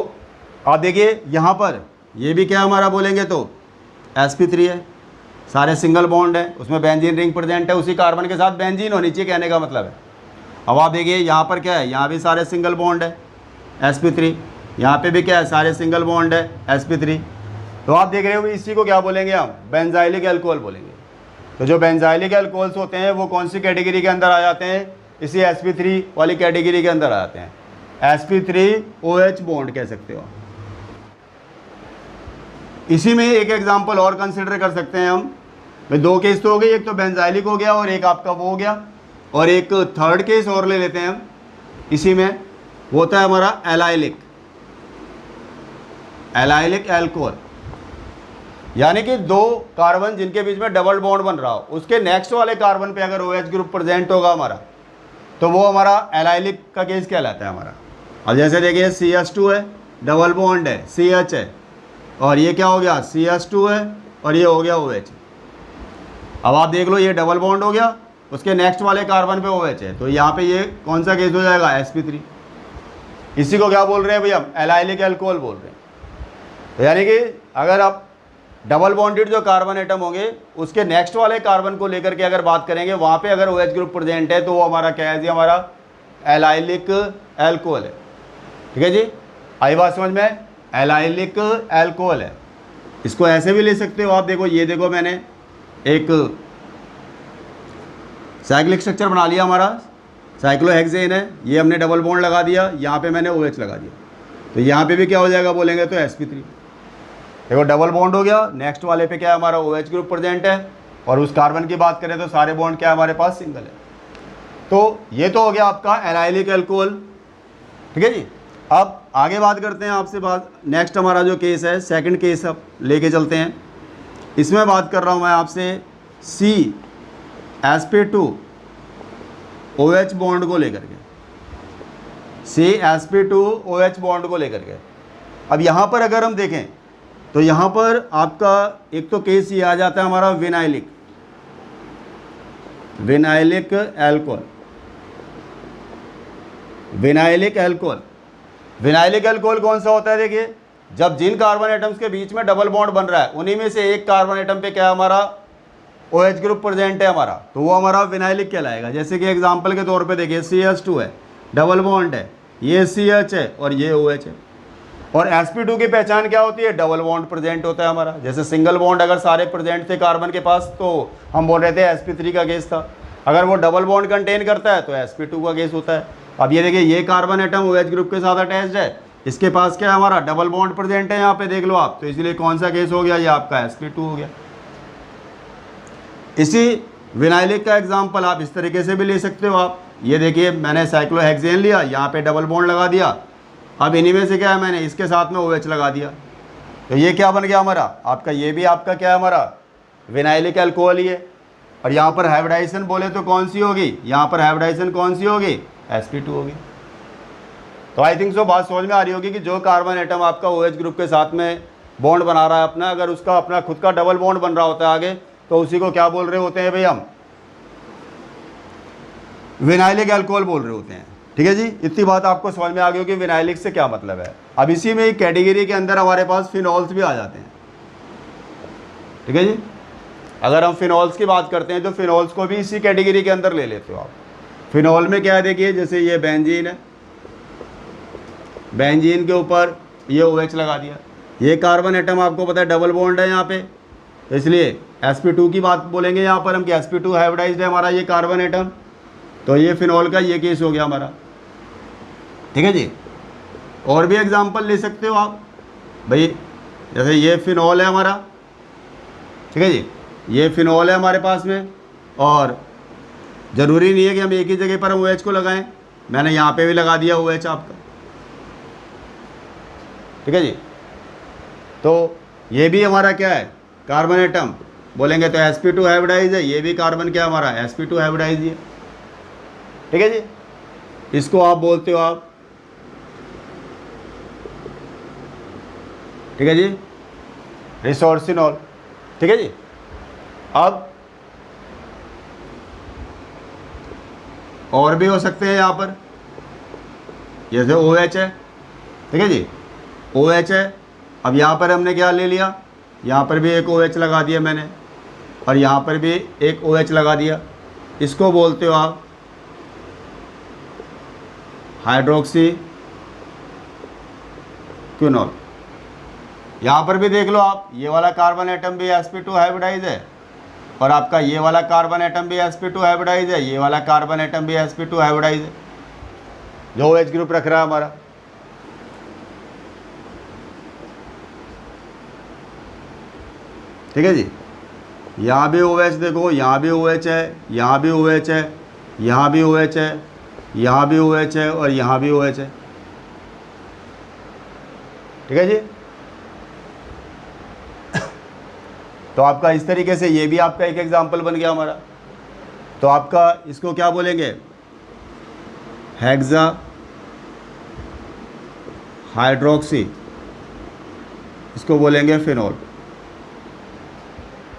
आप देखिए यहाँ पर ये भी क्या हमारा बोलेंगे तो sp3 है, सारे सिंगल बॉन्ड है, उसमें बेंजीन रिंग प्रेजेंट है, उसी कार्बन के साथ बेंजीन होनी चाहिए कहने का मतलब है। अब आप देखिए यहाँ पर क्या है, यहाँ भी सारे सिंगल बॉन्ड है sp3, यहाँ पे भी क्या है, सारे सिंगल बॉन्ड है sp3। तो आप देख रहे हो इसी को क्या बोलेंगे हम, बेंजाइलिक एल्कोहल बोलेंगे। तो जो बेंजाइलिक एल्कोहल्स होते हैं वो कौन सी कैटेगरी के अंदर आ जाते हैं, इसी sp3 वाली कैटेगरी के अंदर आ जाते हैं, sp3OH बॉन्ड कह सकते हो। इसी में एक एग्जांपल और कंसिडर कर सकते हैं हम, भाई दो केस तो हो गए, एक तो बेंजाइलिक हो गया और एक आपका वो हो गया, और एक थर्ड केस और ले लेते हैं हम इसी में, वो होता है हमारा एलाइलिक, एलाइलिक एल्कोहल। यानी कि दो कार्बन जिनके बीच में डबल बॉन्ड बन रहा हो, उसके नेक्स्ट वाले कार्बन पे अगर OH ग्रुप प्रेजेंट होगा हमारा, तो वो हमारा एलाइलिक का केस कहलाता है हमारा। अब जैसे देखिए CH2 है, डबल बॉन्ड है, CH है, और ये क्या हो गया, CH2 है और ये हो गया OH। अब आप देख लो, ये डबल बॉन्ड हो गया, उसके नेक्स्ट वाले कार्बन पे OH है, तो यहाँ पे ये कौन सा केस हो जाएगा, sp3। इसी को क्या बोल रहे हैं भाई, हम एलाइलिक अल्कोहल बोल रहे हैं। तो यानी कि अगर आप डबल बॉन्डेड जो कार्बन एटम होंगे उसके नेक्स्ट वाले कार्बन को लेकर के अगर बात करेंगे, वहाँ पे अगर OH ग्रुप प्रेजेंट है तो वो हमारा क्या है जी, हमारा एलाइलिक अल्कोहल है। ठीक है जी, आई बात समझ में, एलाइलिक अल्कोहल है। इसको ऐसे भी ले सकते हो आप, देखो ये देखो मैंने एक साइक्लिक स्ट्रक्चर बना लिया, हमारा साइक्लोहेक्सेन है, ये हमने डबल बॉन्ड लगा दिया, यहाँ पे मैंने OH लगा दिया, तो यहाँ पे भी क्या हो जाएगा बोलेंगे तो sp3। देखो डबल बॉन्ड हो गया, नेक्स्ट वाले पे क्या है, हमारा OH ग्रुप प्रेजेंट है, और उस कार्बन की बात करें तो सारे बॉन्ड क्या है हमारे पास, सिंगल है। तो ये तो हो गया आपका एलाइलिक अल्कोहल। ठीक है जी, अब आगे बात करते हैं आपसे बात, नेक्स्ट हमारा जो केस है, सेकंड केस अब लेके चलते हैं। इसमें बात कर रहा हूँ मैं आपसे sp2 OH बॉन्ड को लेकर के, sp2 OH बॉन्ड को लेकर के। अब यहाँ पर अगर हम देखें तो यहाँ पर आपका एक तो केस ये आ जाता है हमारा विनाइलिक अल्कोहल। विनाइलिक अल्कोहल कौन सा होता है, देखिए जब जिन कार्बन एटम्स के बीच में डबल बॉन्ड बन रहा है उन्हीं में से एक कार्बन एटम पे क्या है हमारा OH ग्रुप प्रेजेंट है हमारा, तो वो हमारा विनाइलिक कहलाएगा। जैसे कि एग्जांपल के तौर पे देखिए CH2 है, डबल बॉन्ड है, ये CH है और ये OH है। और sp2 की पहचान क्या होती है, डबल बॉन्ड प्रेजेंट होता है हमारा। जैसे सिंगल बॉन्ड अगर सारे प्रेजेंट थे कार्बन के पास तो हम बोल रहे थे sp3 का केस था, अगर वो डबल बॉन्ड कंटेन करता है तो sp2 का केस होता है। अब ये देखिए ये कार्बन एटम OH ग्रुप के साथ अटैच्ड है, इसके पास क्या है हमारा डबल बॉन्ड प्रेजेंट है यहाँ पे देख लो आप, तो इसलिए कौन सा केस हो गया, ये आपका sp2 हो गया। इसी विनाइलिक का एग्जाम्पल आप इस तरीके से भी ले सकते हो आप, ये देखिए मैंने साइक्लोहेक्सेन लिया, यहाँ पे डबल बॉन्ड लगा दिया, अब इन्हीं में से क्या है मैंने इसके साथ में OH लगा दिया, तो ये क्या बन गया हमारा आपका, ये भी आपका क्या है हमारा विनाइलिक अल्कोहल ही है। और यहाँ पर हाइब्रिडाइजेशन बोले तो कौन सी होगी, यहाँ पर हाइब्रिडाइजेशन कौन सी होगी, sp2 होगी। तो आई थिंक सो बात समझ में आ रही होगी कि जो कार्बन एटम आपका OH ग्रुप के साथ में बॉन्ड बना रहा है अपना, अगर उसका अपना खुद का डबल बॉन्ड बन रहा होता है आगे, तो उसी को क्या बोल रहे होते हैं भाई, हम विनाइलिक अल्कोहल बोल रहे होते हैं। ठीक है जी, इतनी बात आपको समझ में आ गई होगी विनाइलिक से क्या मतलब है। अब इसी में एक कैटेगरी के अंदर हमारे पास फिनॉल्स भी आ जाते हैं। ठीक है जी, अगर हम फिनॉल्स की बात करते हैं तो फिनॉल्स को भी इसी कैटेगरी के अंदर ले लेते हो आप। फिनॉल में क्या है, देखिए जैसे ये बेंजीन है, बेंजीन के ऊपर ये OH लगा दिया, ये कार्बन एटम आपको पता है डबल बॉन्ड है यहाँ पे, तो इसलिए sp2 की बात बोलेंगे यहाँ पर हम कि sp2 हाइब्रिडाइज्ड है हमारा ये कार्बन एटम, तो ये फिनॉल का ये केस हो गया हमारा। ठीक है जी, और भी एग्जांपल ले सकते हो आप भाई, जैसे ये फिनॉल है हमारा, ठीक है जी, ये फिनॉल है हमारे पास में, और ज़रूरी नहीं है कि हम एक ही जगह पर हम OH को लगाएं, मैंने यहाँ पे भी लगा दिया OH आपका। ठीक है जी, तो ये भी हमारा क्या है कार्बन एटम, बोलेंगे तो sp2 हाइब्रिडाइज है, ये भी कार्बन क्या हमारा sp2 हाइब्रिडाइज है। ठीक है जी, इसको आप बोलते हो आप, ठीक है जी, रिसोर्सिनॉल। ठीक है जी, अब और भी हो सकते हैं यहाँ पर, जैसे OH है, ठीक है जी, OH है, अब यहाँ पर हमने क्या ले लिया, यहाँ पर भी एक OH लगा दिया मैंने, और यहाँ पर भी एक OH लगा दिया, इसको बोलते हो आप हाइड्रोक्सी क्विनॉल। यहाँ पर भी देख लो आप, ये वाला कार्बन एटम भी sp2 हाइब्रिडाइज है, और आपका ये वाला कार्बन एटम भी sp2 हाइब्रिडाइज है, ये वाला कार्बन एटम भी sp2 हाइब्रिडाइज है, जो OH ग्रुप रख रहा है हमारा। ठीक है जी, यहाँ भी OH देखो, यहाँ भी OH है, यहाँ भी OH है, यहाँ भी OH है, यहाँ भी OH है, और यहाँ भी OH है। ठीक है जी, तो आपका इस तरीके से ये भी आपका एक एग्जाम्पल बन गया हमारा। तो आपका इसको क्या बोलेंगे, हेक्सा हाइड्रोक्सी, इसको बोलेंगे फिनॉल।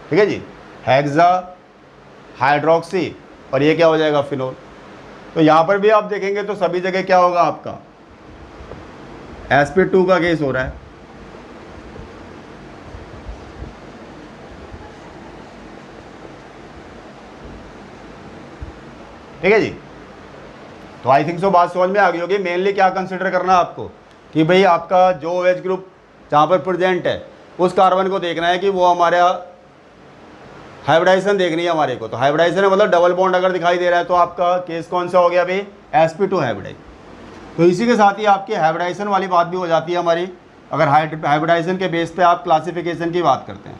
ठीक है जी, हेक्सा हाइड्रोक्सी, और ये क्या हो जाएगा, फिनोल। तो यहाँ पर भी आप देखेंगे तो सभी जगह क्या होगा, आपका sp2 का केस हो रहा है। ठीक है जी। तो आई थिंक सो बात समझ में आ गई होगी। मेनली क्या कंसिडर करना है आपको कि भाई आपका जो OH ग्रुप जहाँ पर प्रेजेंट है उस कार्बन को देखना है कि वो हमारा हाइब्रिडाइजेशन देखनी है हमारे को। तो हाइब्रिडाइजेशन है मतलब डबल बॉन्ड अगर दिखाई दे रहा है तो आपका केस कौन सा हो गया भाई, sp2 हाइब्रिडाइज। तो इसी के साथ ही आपकी हाइब्रिडाइजेशन वाली बात भी हो जाती है हमारी, अगर हाइब्रिडाइजेशन के बेस पे आप क्लासिफिकेशन की बात करते हैं।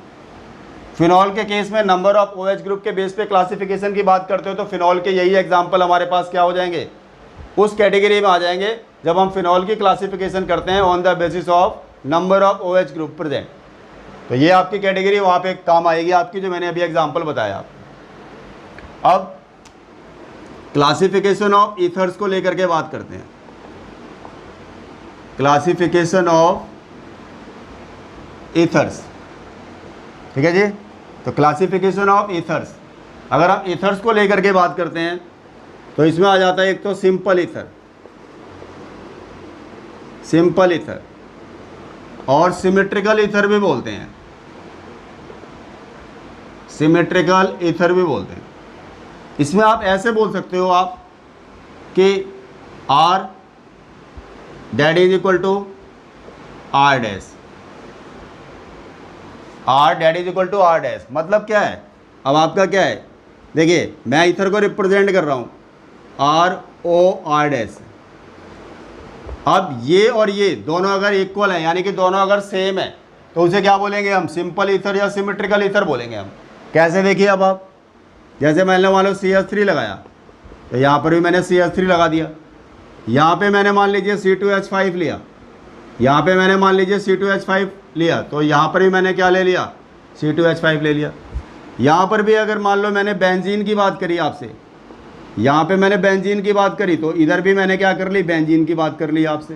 फिनॉल के केस में नंबर ऑफ OH ग्रुप के बेस पे क्लासिफिकेशन की बात करते हो तो फिनॉल के यही एग्जाम्पल हमारे पास क्या हो जाएंगे, उस कैटेगरी में आ जाएंगे जब हम फिनॉल की क्लासिफिकेशन करते हैं on the basis of number of OH group present. तो ये आपकी कैटेगरी वहाँ पे काम आएगी आपकी, जो मैंने अभी एग्जांपल बताया आपको। अब क्लासिफिकेशन ऑफ ईथर्स को लेकर के बात करते हैं। क्लासिफिकेशन ऑफ ईथर्स, ठीक है जी। तो क्लासिफिकेशन ऑफ ईथर्स, अगर हम ईथर्स को लेकर के बात करते हैं तो इसमें आ जाता है एक तो सिंपल ईथर, सिंपल ईथर, और सिमेट्रिकल ईथर भी बोलते हैं, सिमेट्रिकल ईथर भी बोलते हैं। इसमें आप ऐसे बोल सकते हो आप कि R that is equal to R dash, R that is equal to R dash. मतलब क्या है, अब आपका क्या है, देखिए मैं ईथर को रिप्रेजेंट कर रहा हूँ ROR डैश। अब ये और ये दोनों अगर इक्वल है, यानी कि दोनों अगर सेम है, तो उसे क्या बोलेंगे हम, सिंपल ईथर या सिमेट्रिकल ईथर बोलेंगे हम। कैसे देखिए, अब आप जैसे मैंने मान लो CH3 लगाया तो यहाँ पर भी मैंने CH3 लगा दिया, यहाँ पे मैंने मान लीजिए C2H5 लिया, यहाँ पे मैंने मान लीजिए C2H5 लिया, तो यहाँ पर भी मैंने क्या ले लिया, C2H5 ले लिया। यहाँ पर भी अगर मान लो मैंने बेंजीन की बात करी आपसे, यहाँ पे मैंने बेंजीन की बात करी, तो इधर भी मैंने क्या कर ली, बेंजीन की बात कर ली आपसे।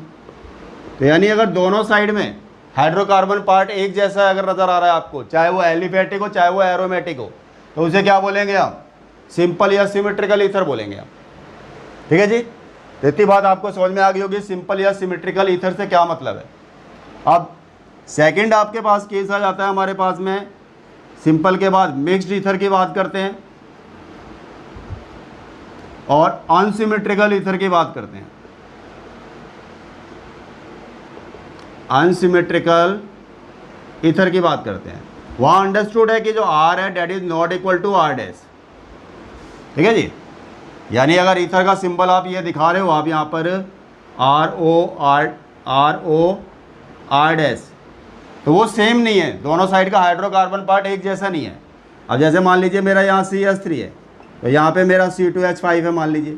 तो यानी अगर दोनों साइड में हाइड्रोकार्बन पार्ट एक जैसा अगर नज़र आ रहा है आपको, चाहे वो एलिफेटिक हो चाहे वो एरोमेटिक हो, तो उसे क्या बोलेंगे हम, सिंपल या सिमेट्रिकल ईथर बोलेंगे हम। ठीक है जी। तो इतनी बात आपको समझ में आ गई होगी सिंपल या सिमेट्रिकल ईथर से क्या मतलब है। अब सेकंड आपके पास केस आ जाता है हमारे पास में, सिंपल के बाद मिक्स्ड ईथर की बात करते हैं और अनसिमेट्रिकल ईथर की बात करते हैं। अनसिमेट्रिकल ईथर की बात करते हैं, वहाँ अंडरस्टूड है कि जो R है that is not equal to R dash. ठीक है जी। यानी अगर ईथर का सिंबल आप ये दिखा रहे हो, आप यहाँ पर ROR डैश, तो वो सेम नहीं है, दोनों साइड का हाइड्रोकार्बन पार्ट एक जैसा नहीं है। अब जैसे मान लीजिए मेरा यहाँ CH3 है, तो यहाँ पे मेरा C2H5 है मान लीजिए।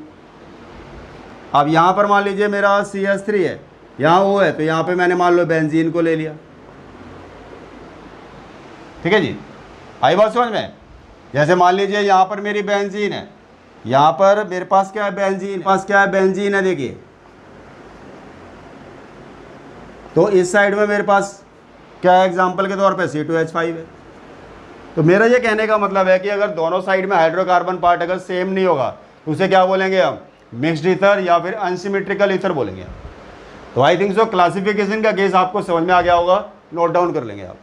अब यहाँ पर मान लीजिए मेरा CH3 है, यहाँ O है, तो यहाँ पे मैंने मान लो बेंजीन को ले लिया। ठीक है जी, आई बात समझ में। जैसे मान लीजिए यहाँ पर मेरी बेंजीन है, यहाँ पर मेरे पास क्या है, बेंजीन, पास क्या है, बेंजीन है। देखिए तो इस साइड में मेरे पास क्या है, एग्जाम्पल के तौर पे C2H5 है। तो मेरा ये कहने का मतलब है कि अगर दोनों साइड में हाइड्रोकार्बन पार्ट अगर सेम नहीं होगा तो उसे क्या बोलेंगे हम, मिक्स्ड ईथर या फिर अनसिमेट्रिकल ईथर बोलेंगे। तो आई थिंक सो क्लासिफिकेशन का केस आपको समझ में आ गया होगा, नोट डाउन कर लेंगे आप।